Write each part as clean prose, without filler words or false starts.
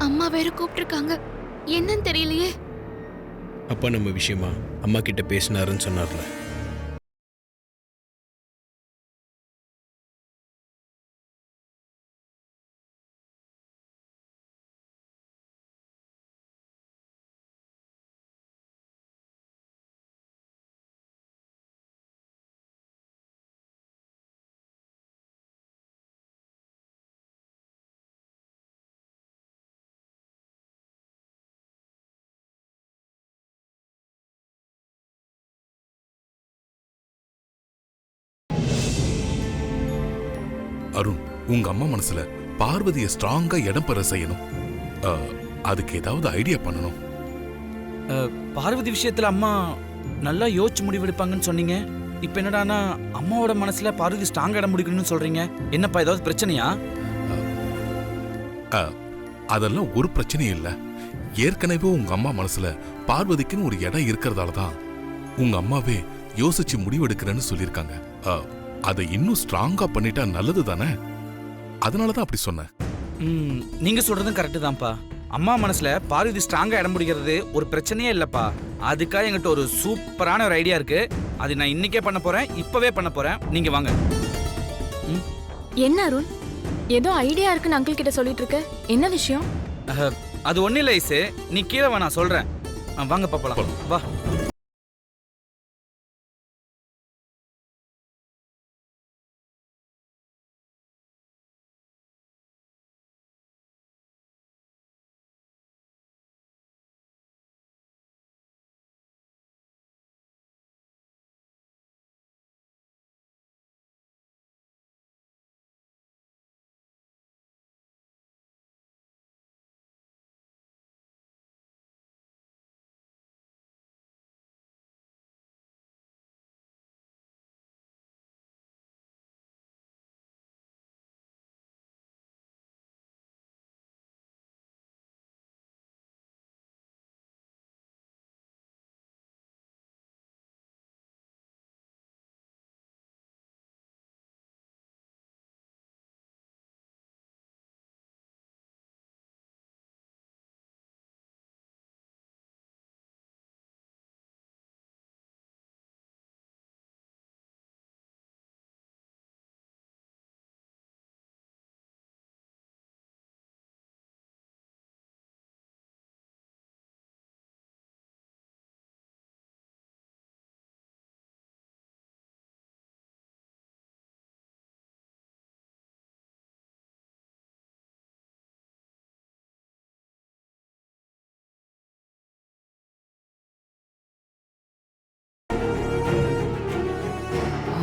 அம்மா வேற கூப்பிட்டுருக்காங்க. என்னன்னு தெரியலையே. அப்பா நம்ம விஷயமா அம்மா கிட்ட பேசினாருன்னு சொன்னார்ல. அருண், உங்க அம்மா மனசுல பார்வதிய ஸ்ட்ராங்கா இடம் பெற செய்யணும். அதுக்கு ஏதாவது ஐடியா பண்ணணும். பார்வதி விஷயத்துல அம்மா நல்லா யோசிச்சு முடிவெடுப்பாங்கன்னு சொன்னீங்க. இப்ப என்னடானா அம்மாவோட மனசுல பார்வதி ஸ்ட்ராங்கா இடம் முடிக்கணும்னு சொல்றீங்க. என்னப்பா ஏதாவது பிரச்சனையா? அதெல்லாம் ஒரு பிரச்சனையும் இல்ல. ஏற்கனவே உங்க அம்மா மனசுல பார்வதிக்குன்னு ஒரு இடம் இருக்கிறதால தான் உங்க அம்மாவே யோசிச்சு முடிவெடுக்கிறேன்னு சொல்லியிருக்காங்க. அதை இன்னும் ஸ்ட்ராங்கா பண்ணிட்டா நல்லது தானே? அதனாலதான் அப்படி சொன்னேன். நீங்க சொல்றதும் கரெக்டு தான்ப்பா. அம்மா மனசுல பார்வதி ஸ்ட்ராங்கா இடம் பிடிக்கிறது ஒரு பிரச்சனையே இல்லப்பா. அதுக்காக என்கிட்ட ஒரு சூப்பரான ஒரு ஐடியா இருக்கு. அது நான் இன்னைக்கே பண்ண போறேன், இப்பவே பண்ண போறேன். நீங்க வாங்க. என்ன அருண், ஏதோ ஐடியா இருக்குன்னு அங்கிள் கிட்ட சொல்லிட்டு இருக்க. என்ன விஷயம்? அது ஒண்ணு இல்ல ஐசு, நீ கீழே வா, நான் சொல்றேன். வாங்க பாப்பலாம், வா.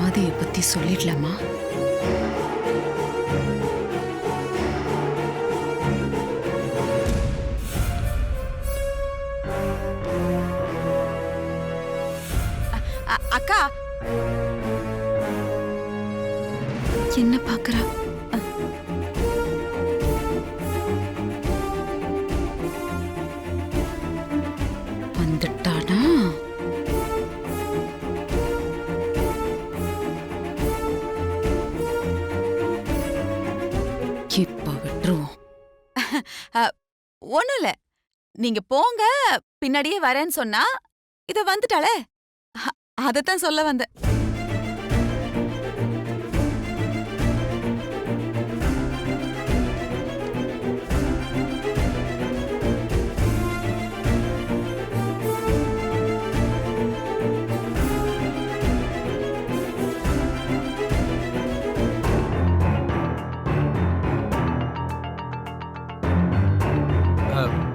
ஆதியை பத்தி சொல்லிடலாமா? அக்கா, என்ன பாக்குறா? வந்துட்டானா? இப்ப விட்டுருவோம். ஒண்ணும் இல்ல. நீங்க போங்க, பின்னாடியே வரேன்னு சொன்னா இத வந்துட்டாளே, அதத்தான் சொல்ல வந்தேன்.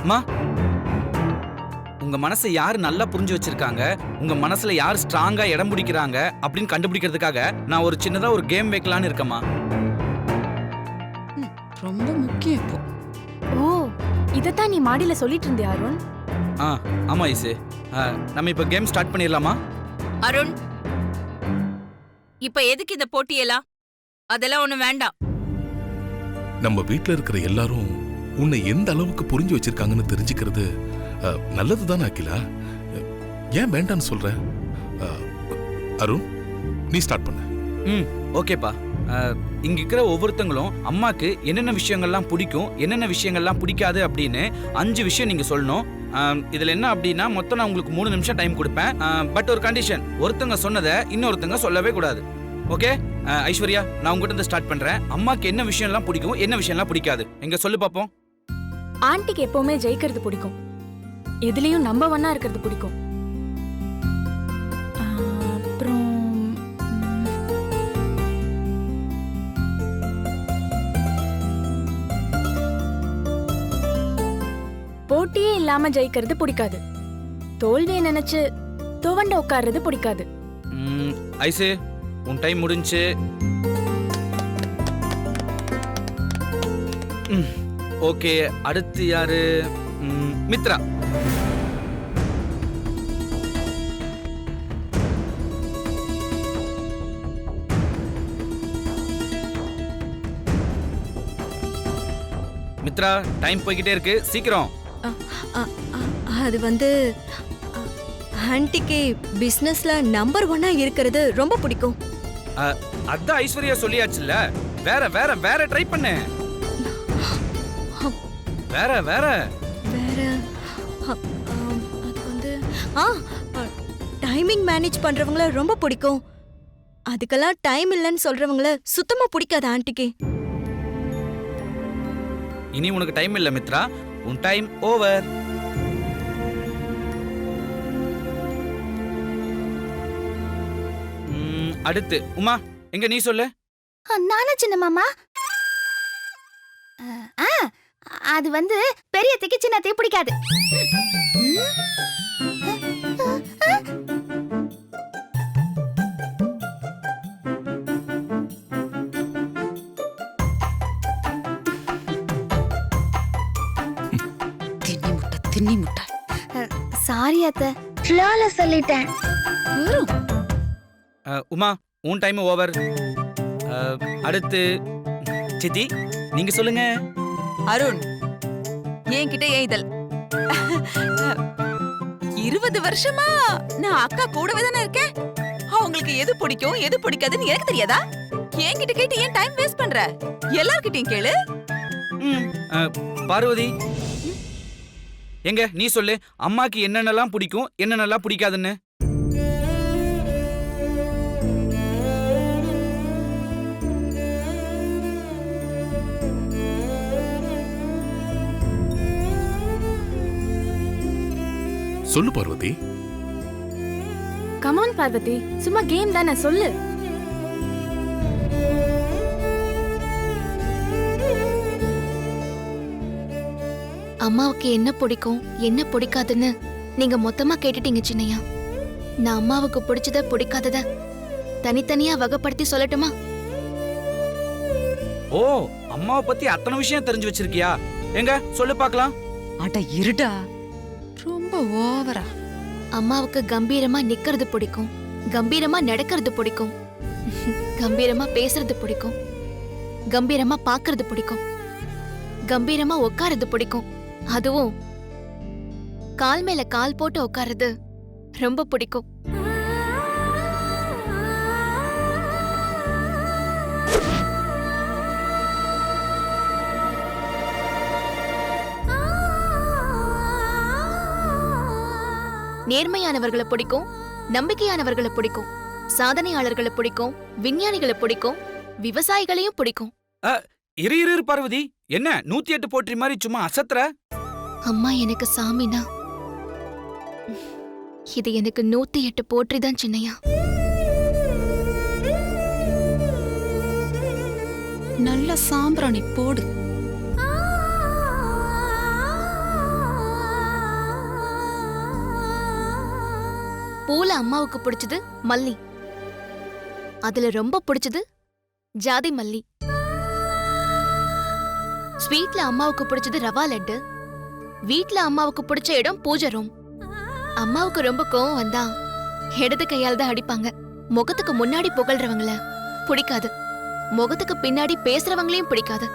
அம்மா, உங்க மனசை யாரு நல்லா புரிஞ்சு வச்சிருக்காங்க, உங்க மனசுல யார் ஸ்ட்ராங்கா இடம் பிடிக்கிறாங்க அப்படின்னு கண்டுபிடிக்கிறதுக்காக நான் ஒரு சின்னதா ஒரு கேம் வைக்கலான்னு இருக்கேம்மா. ரொம்ப முக்கியம் இப்போ. ஓ, இதத்தான் நீ மாடியில சொல்லிட்டு இருந்தே அருண். ஆமா ஐசு, நம்ம இப்ப கேம் ஸ்டார்ட் பண்ணிடலாமா? அருண், இப்ப எதுக்கு இந்த போட்டியெல்லாம்? அதெல்லாம் ஒண்ணு வேண்டாம். நம்ம வீட்டுல இருக்கிற எல்லாரும் உன்னை எந்த அளவுக்கு புரிஞ்சு வச்சிருக்காங்கன்னு தெரிஞ்சுக்கிறது நல்லதுதானே அகிலா? ஏன் வேண்டான்னு சொல்ற? அருண், நீ ஸ்டார்ட் பண்ணு. ஓகேப்பா. இங்க இருக்கிற ஒவ்வொருத்தங்களும் அம்மாக்கு என்னென்ன விஷயங்கள்லாம் பிடிக்கும் என்னென்ன விஷயங்கள்லாம் பிடிக்காது அப்படின்னு 5 விஷயம் நீங்க சொல்லணும். இதுல என்ன அப்படின்னா மொத்தம் நான் உங்களுக்கு 3 நிமிஷம் டைம் கொடுப்பேன். பட் ஒரு கண்டிஷன், ஒருத்தங்க சொன்னதை இன்னொருத்தங்க சொல்லவே கூடாது. ஓகே ஐஸ்வர்யா, நான் உங்ககிட்ட இருந்து ஸ்டார்ட் பண்றேன். அம்மாக்கு என்ன விஷயம்லாம் பிடிக்கும் என்ன விஷயம்லாம் பிடிக்காது எங்க சொல்லு பாப்போம். ஆன்ட்டிக்கு எப்பவுமே ஜெயிக்கிறது பிடிக்கும். எதுலயும் நம்பர் 1 இருக்கிறது பிடிக்கும். அப்புறம் போட்டியே இல்லாம ஜெயிக்கிறது பிடிக்காது. தோல்வியை நினைச்சு துவண்ட உட்கார்றது பிடிக்காது. ஐசு, உன் டைம் முடிஞ்சு. ஓகே, அடுத்து யாரு? மித்ரா. மித்ரா, டைம் போய்கிட்டே இருக்கு, சீக்கிரம். அது வந்து ஆன்ட்டிக்கு பிசினஸ்ல நம்பர் 1 இருக்கிறது ரொம்ப பிடிக்கும். அதான் ஐஸ்வர்யா சொல்லியாச்சுல்ல, வேற வேற வேற ட்ரை பண்ணு. வேற வேற வேற அது வந்து டைமிங் மேனேஜ் பண்றவங்கள ரொம்ப பிடிக்கும். அதுக்கெல்லாம் டைம் இல்லைன்னு சொல்றவங்கள சுத்தமா பிடிக்காது ஆன்ட்டிக்கு. இனி உனக்கு டைம் இல்ல மித்ரா, உன் டைம் ஓவர். அடுத்து உமா, எங்க நீ சொல்லு. நானா சின்ன மாமா? அது வந்து பெரியத்தைக்கு சின்னத்தையும் பிடிக்காது. தின்னி முட்டை. சாரி அத்தை, ஃப்ளோல சொல்லிட்டேன். உமா, உன் டைம் ஓவர். அடுத்து சித்தி, நீங்க சொல்லுங்க. அருண், என்கிட்ட ஏன் இதழ்? 20 வருஷமா நான் அக்கா கூடவே தானே இருக்கேன். அவங்களுக்கு எது பிடிக்கும் எது பிடிக்காதுன்னு எனக்கு தெரியாதா? என்கிட்ட கேட்டு ஏன் டைம் வேஸ்ட் பண்ற? எல்லார்கிட்டயும் கேளு. பார்வதி, எங்க நீ சொல்லு, அம்மாக்கு என்னென்னலாம் பிடிக்கும் என்னென்னலாம் பிடிக்காதுன்னு. சொல்லு பார்வதி. கமான் பார்வதி, சும்மா கேம் தானே, சொல்லு. அம்மாவுக்கு என்ன பிடிக்கும் என்ன பிடிக்காதுன்னு நீங்க மொத்தமா கேட்டுட்டீங்க சின்னையா. நான் அம்மாவுக்கு பிடிச்சத பிடிக்காதத தனித்தனியா வகைப்படுத்தி சொல்லட்டுமா? ஓ, அம்மாவை பத்தி அத்தனை விஷயம் தெரிஞ்சு வச்சிருக்கியா? எங்க சொல்லு பார்க்கலாம். அட இருடா, ரொம்ப ஓவரா. அம்மாவுக்கு கம்பீரமா நிக்கிறது பிடிக்கும், கம்பீரமா நடக்கிறது பிடிக்கும், கம்பீரமா பேசுறது பிடிக்கும், கம்பீரமா பாக்குறது பிடிக்கும், கம்பீரமா உட்காருறது பிடிக்கும். அதுவும் கால் மேல கால் போட்டு உட்காருறது ரொம்ப பிடிக்கும். நேர்மையானவர்களை பிடிக்கும், நம்பிக்கையானவர்களை பிடிக்கும், சாதனையாளர்களை பிடிக்கும், விஞ்ஞானிகளை பிடிக்கும், விவசாயிகளையும் பிடிக்கும். இரு இரு பார்வதி, என்ன 108 போற்றி மாதிரி சும்மா அசத்துற? அம்மா எனக்கு சாமினா இது எனக்கு 108 போற்றி தான் சின்னையா. நல்ல சாம்பிராணி போடு. பூல அம்மாவுக்கு பிடிச்சது மல்லி, அதுல ரொம்ப பிடிச்சது ஜாதி மல்லி. ஸ்வீட்ல அம்மாவுக்கு பிடிச்சது ரவா லட்டு, வீட்ல அம்மாவுக்கு பிடிச்ச இடம் பூஜை ரூம். அம்மாவுக்கு ரொம்ப கோவம் வந்தா இடது கையால் தான் அடிப்பாங்க. முகத்துக்கு முன்னாடி புகழ்றவங்கள பிடிக்காது, முகத்துக்கு பின்னாடி பேசுறவங்களையும் பிடிக்காது.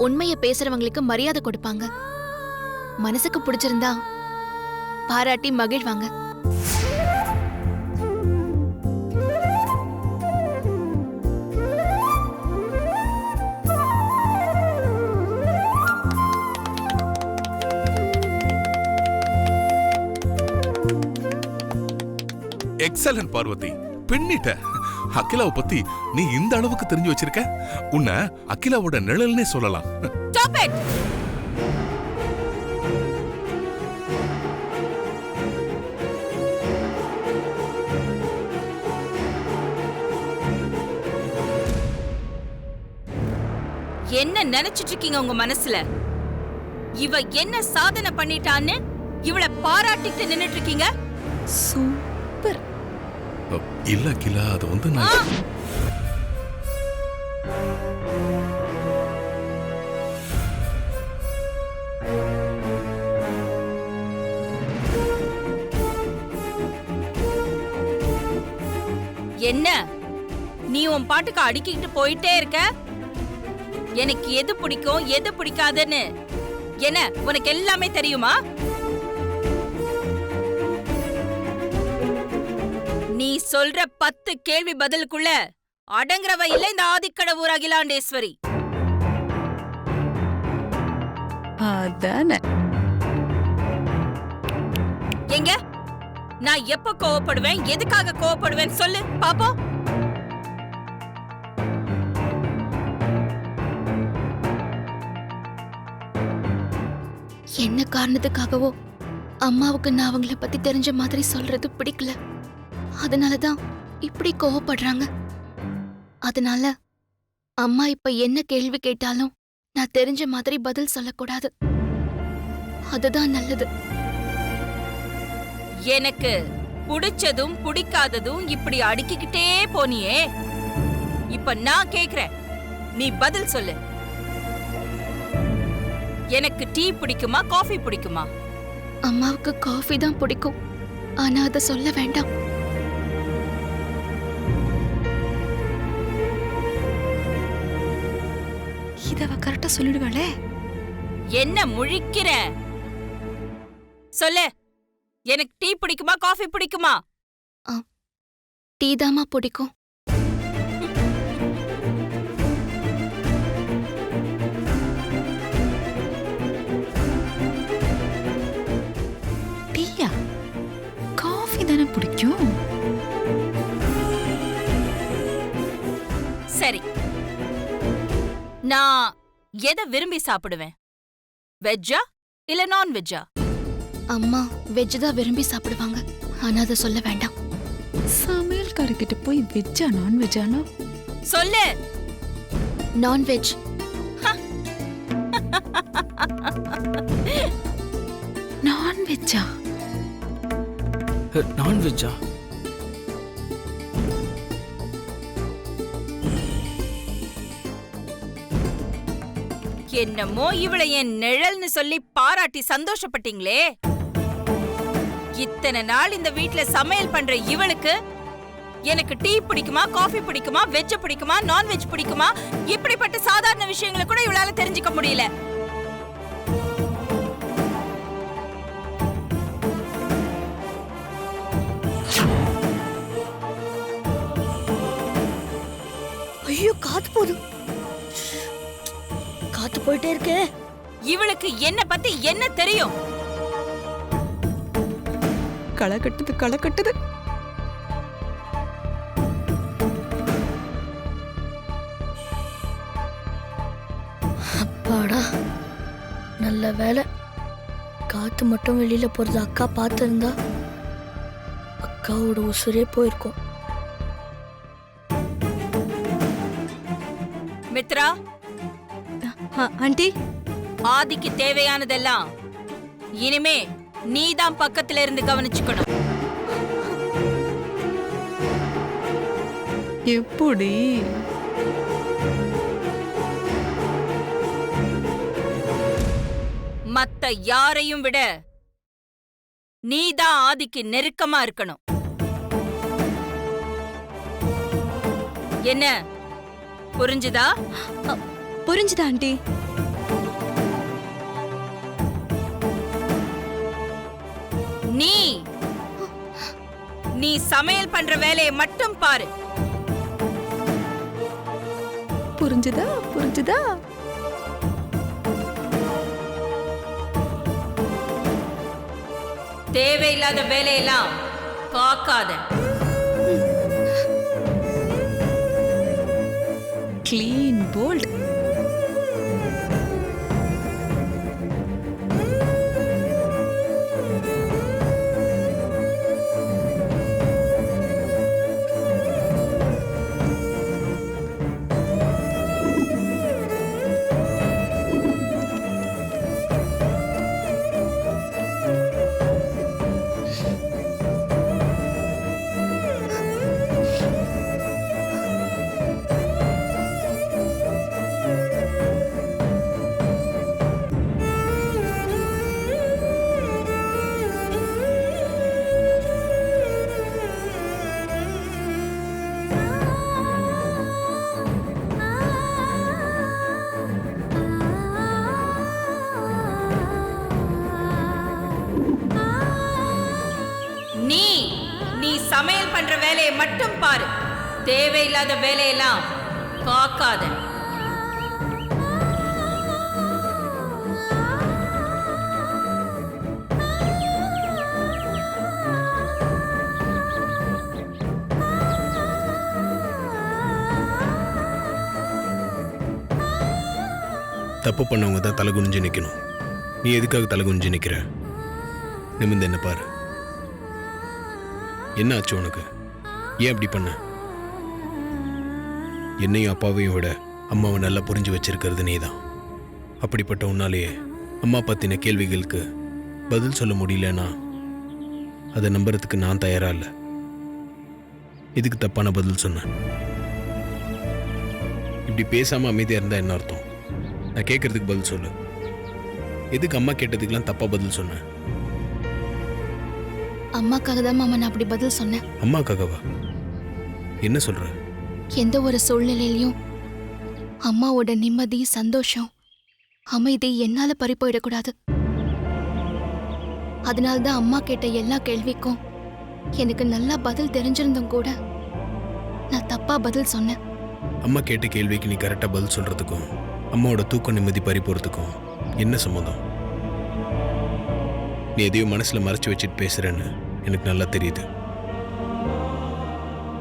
உண்மைய பேசுறவங்களுக்கு மரியாதை கொடுப்பாங்க, மனசுக்கு பிடிச்சிருந்தா பாராட்டி மகிழ்வாங்க. எக்ஸலன்ட் பார்வதி, பின்னிட்ட. அகிலாவை பத்தி நீ இந்த அளவுக்கு தெரிஞ்சு வச்சிருக்க. உன்னை அகிலாவோட நிழல்னே சொல்லலாம். Stop it! என்ன நினைச்சிட்டு இருக்கீங்க உங்க மனசுல? இவ என்ன சாதனை பண்ணிட்டான்னு இவளை பாராட்டிட்டு நின்னுட்டு இருக்கீங்க? சூப்பர். இல்ல அகிலா, அது வந்து நான் என்ன நீ உன் பாட்டுக்கு அடிக்கிட்டு போயிட்டே இருக்க? எனக்கு எது பிடிக்கும் எது பிடிக்காதுன்னு என்ன உனக்கு எல்லாமே தெரியுமா? நீ சொல்ற 10 கேள்வி பதிலுக்குள்ள அடங்குறவ இல்ல இந்த ஆதிக்கடவுர் அகிலாண்டேஸ்வரி. அதானே. எங்க நான் எப்ப கோவப்படுவேன், எதுக்காக கோவப்படுவேன் சொல்லு பாப்போம். என்ன காரணத்துக்காகவோ அம்மாவுக்கு நான் அவங்கள பத்தி தெரிஞ்ச மாதிரி சொல்றது பிடிக்கல. அதனாலதான் இப்படி கோவப்படுறாங்க. அதனால அம்மா இப்ப என்ன கேள்வி கேட்டாலும் நான் தெரிஞ்ச மாதிரி பதில் சொல்லக்கூடாது. அதுதான் நல்லது. எனக்கு பிடிச்சதும் பிடிக்காததும் இப்படி அடுக்கிக்கிட்டே போனியே, இப்ப நான் கேக்குறேன், நீ பதில் சொல்லு. எனக்கு டீ பிடிக்குமா காஃபி பிடிக்குமா? அம்மாவுக்கு காஃபி தான் பிடிக்கும். ஆனா அதை சொல்ல வேண்டாம். இத கரெக்டா சொல்லிடுவாளே. என்ன முழிக்கிற? சொல்லு, எனக்கு டீ பிடிக்குமா காஃபி பிடிக்குமா? டீ தாமா பிடிக்கும். டீயா? காஃபி தானே பிடிக்கும். சரி, நான் எதை விரும்பி சாப்பிடுவேன்? வெஜ்ஜா இல்ல நான்வெஜ்ஜா? அம்மா வெஜ் தான் விரும்பி சாப்பிடுவாங்க. ஆனா அதை சொல்ல வேண்டாம். சமையல்காரர்கிட்ட போய் வெஜ்ஜா நான்வெஜ்ஜானா? சொல்லு. நான்வெஜ். நான்வெஜ்ஜா? நான்வெஜ்ஜா? என்னமோ இவளை என் நிழல்னு சொல்லி பாராட்டி சந்தோஷப்பட்டீங்களே. இத்தனை நாள் இந்த வீட்ல சமையல் பண்ற இவளுக்கு எனக்கு டீ பிடிக்குமா காஃபி பிடிக்குமா வெஜ் பிடிக்குமா நான்வெஜ் பிடிக்குமா இப்படிப்பட்ட சாதாரண விஷயங்களை கூட இவளால தெரிஞ்சுக்க முடியல. ஐயோ, காத்து போகுது. காத்து போயிட்டே இருக்கே. இவளுக்கு என்ன பத்தி என்ன தெரியும்? களை கட்டுது களை கட்டுது. அப்பாடா, நல்ல வேலை. காத்து மட்டும் வெளியில போறது அக்கா பார்த்திருந்தா அக்காவோட உசுரே போயிருக்கும். மித்ரா, ஆண்டி, ஆதிக்கு தேவையானதெல்லாம் இனிமே நீதான் பக்கத்துல இருந்து கவனிச்சுக்கணும். எப்படி? மத்த யாரையும் விட நீதான் ஆதிக்கு நெருக்கமா இருக்கணும். என்ன புரிஞ்சுதா? புரிஞ்சுதா ஆண்டி? நீ சமையல் பண்ற வேலையை மட்டும் பாரு. புரிஞ்சுதா புரிஞ்சுதா? தேவையில்லாத வேலையெல்லாம் காக்காத. Clean bolt. நீ சமையல் பண்ற வேலையை மட்டும் பாரு. தேவையில்லாத வேலையெல்லாம் காக்காத. தப்பு பண்ணவங்க தான் தலை குனிஞ்சு நிற்கணும். நீ எதுக்காக தலை குனிஞ்சு நிற்கிற? நிமிந்து என்ன பாரு. என்ன ஆச்சு உனக்கு? ஏன் அப்படி பண்ண? என்னையும் அப்பாவையும் விட அம்மாவை நல்லா புரிஞ்சு வச்சிருக்கிறது நீ தான். அப்படிப்பட்ட உன்னாலேயே அம்மா பற்றின கேள்விகளுக்கு பதில் சொல்ல முடியலன்னா அதை நம்புறதுக்கு நான் தயாரா இல்லை. இதுக்கு தப்பான பதில் சொன்னேன். இப்படி பேசாமல் அமைதியாக இருந்தால் என்ன அர்த்தம்? நான் கேட்கறதுக்கு பதில் சொல்லு. எதுக்கு அம்மா கேட்டதுக்கெல்லாம் தப்பா பதில் சொன்னேன்? அம்மாக்காக தான் மாமா நான் அப்படி பதில் சொன்னேன். அம்மாக்காகவா? என்ன சொல்ற? எந்த ஒரு சூழ்நிலையிலையும் அம்மாவோட நிம்மதி, சந்தோஷம், அமைதி என்னால பறி போயிடக்கூடாது. அதனால்தான் அம்மா கேட்ட எல்லா கேள்விக்கும் எனக்கு நல்லா பதில் தெரிஞ்சிருந்தும் கூட நான் தப்பா பதில் சொன்னேன். அம்மா கேட்ட கேள்விக்கு நீ கரெக்டா பதில் சொல்றதுக்கும் அம்மாவோட தூக்கம் நிம்மதி பறி போறதுக்கும் என்ன சம்மதம்? நீ எதையோ மனசுல மறைச்சு வச்சுட்டு பேசுறேன்னு எனக்கு நல்லா தெரியுது.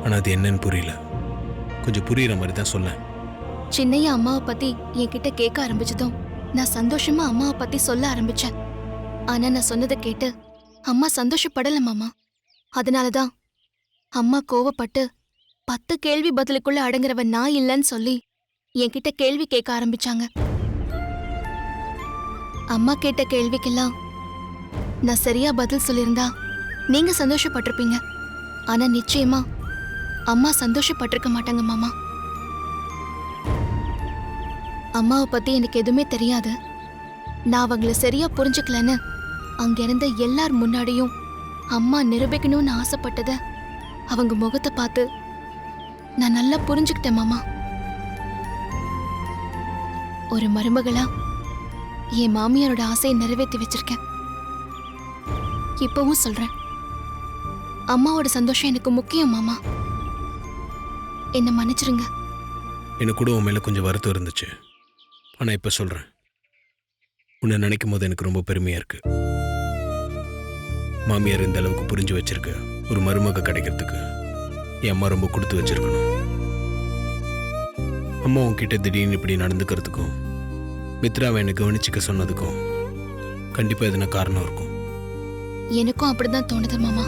ஆனா அது என்னன்னு புரியல. கொஞ்சம் புரியுற மாதிரி தான் சொல்ல. சின்னையா அம்மாவை பத்தி என்கிட்ட கேட்க ஆரம்பிச்சதும் நான் சந்தோஷமா அம்மாவை பத்தி சொல்ல ஆரம்பிச்சேன். ஆனா நான் சொன்னதை கேட்டு அம்மா சந்தோஷப்படல மாமா. அதனாலதான் அம்மா கோவப்பட்டு 10 கேள்வி பதிலுக்குள்ள அடங்குறவன் நான் இல்லைன்னு சொல்லி என்கிட்ட கேள்வி கேட்க ஆரம்பிச்சாங்க. அம்மா கேட்ட கேள்விக்கெல்லாம் நான் சரியா பதில் சொல்லியிருந்தா நீங்க சந்தோஷப்பட்டிருப்பீங்க. ஆனா நிச்சயமா அம்மா சந்தோஷப்பட்டிருக்க மாட்டாங்க மாமா. அம்மாவை பத்தி எனக்கு எதுவுமே தெரியாது. நான் அவங்கள சரியா புரிஞ்சுக்கலன்னு அங்க இருந்த எல்லார் முன்னாடியும் அம்மா நிரூபிக்கணும்னு ஆசைப்பட்டத அவங்க முகத்தை பார்த்து நான் நல்லா புரிஞ்சுக்கிட்டேன் மாமா. ஒரு மருமகளா என் மாமியாரோட ஆசையை நிறைவேற்றி வச்சிருக்கேன். இப்பவும் சொல்றேன், அம்மாவோட சந்தோஷம் எனக்கு முக்கியம் மாமா. என்ன மன்னிச்சிருங்க. எனக்கு கூட உன் மேல கொஞ்சம் வருத்தம் இருந்துச்சு. ஆனா இப்ப சொல்றேன், உன்னை நினைக்கும் போது எனக்கு ரொம்ப பெருமையா இருக்கு. மாமியார் இந்த அளவுக்கு புரிஞ்சு வச்சிருக்க ஒரு மருமக கிடைக்கிறதுக்கு என் அம்மா ரொம்ப கொடுத்து வச்சிருக்கணும். அம்மா உன்கிட்ட திடீர்னு இப்படி நடந்துக்கிறதுக்கும் மித்ராவை என்னை கவனிச்சுக்க சொன்னதுக்கும் கண்டிப்பா எதுனா காரணம் இருக்கும். எனக்கும் அப்படிதான் தோணுது மாமா.